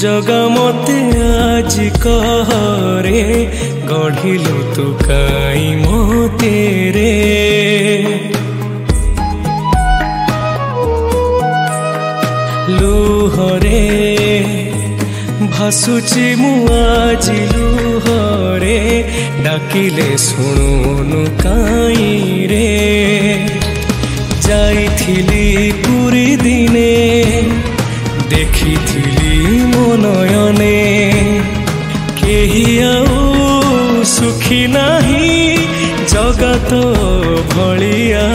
जगा मते आज कहरे गढ़िलु तू काई मते रे लुहरे भासुची मु आज लुहरे डाकिले शुणुनु काई रे जाइथिली पुरी दिने देखिथिली मो नयने केही आउ सुखी नाही जगत भलिया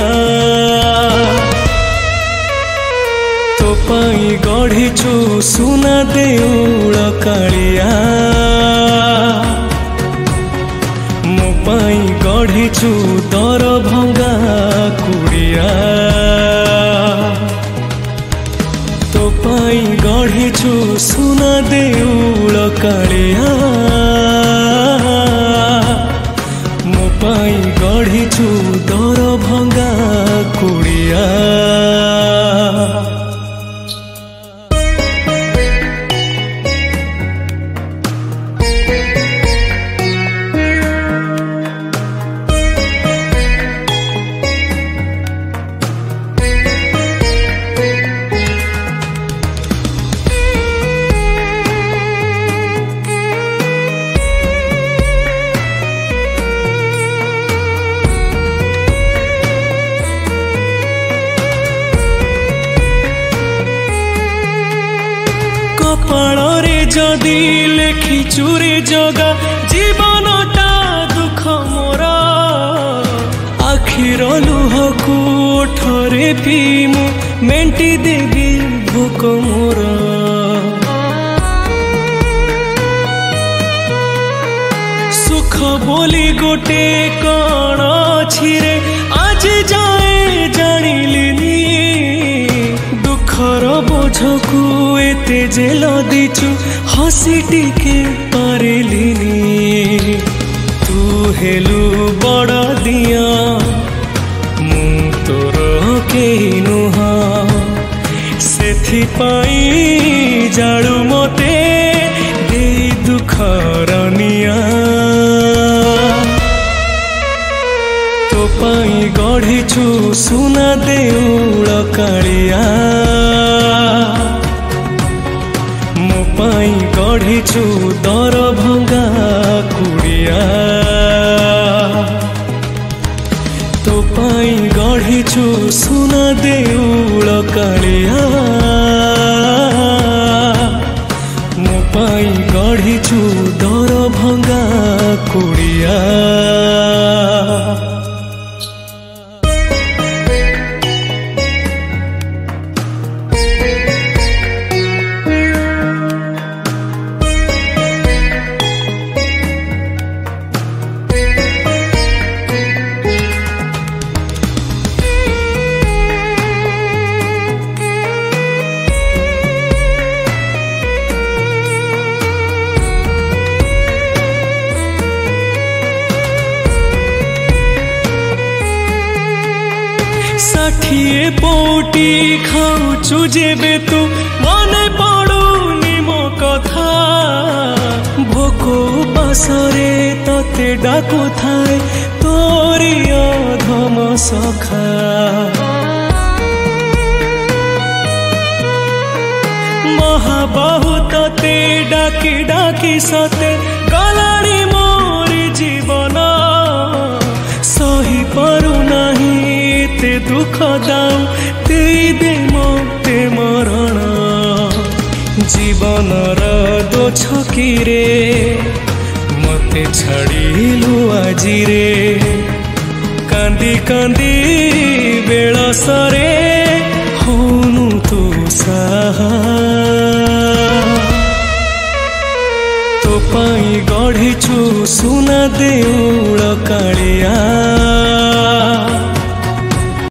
तो पाई गढ़िचु सुना देउल कालिया मो पाई गढ़िचु दर भंगा कुड़िया तो पाई गढ़िचु सुना देउल कालिया मो पाई गढ़िचु दर भंगा कुड़िया कपाଳରେ जदि लेखिचु रे जगा जीवनटा दुख मोर आखिर लुहकु ओठरे पीमु मेंटी देवी भोक मोर सुख बोली गोटे कण अछि रे आज जाए जानिलिनी दुखर बोझकु एते जेल दीचु हसी टिके पारिलिनी तू हेलु बड़ दिया मु तोर केही नुह सेथिपाई जाळु मते देई दुखर निया तो पाई गढ़िचु सुना देउल कालिया मो पाई गढ़िचु दर भंगा कुड़िया तो पाई गढ़िचु सुना देउल कालिया मो पाई गढ़िचु दर भंगा कुड़िया षाठिए पौटी खाऊचु जेबे तू मने पड़ुनी मो कथा भोक उपासरे तते डाकु थाए तोरी अधम सखा महाबाहु तते डाकी डाकी सते गलाणी मोरी जीवन सही पारु नाही ते दुख दाऊ ते दे मते मरण जीवनर दो छकीरे मते छाड़िलु आजी रे कांदी कांदी बेलसरे होनु तू साहा तो पाई गढ़िचु सुना देउल कालिया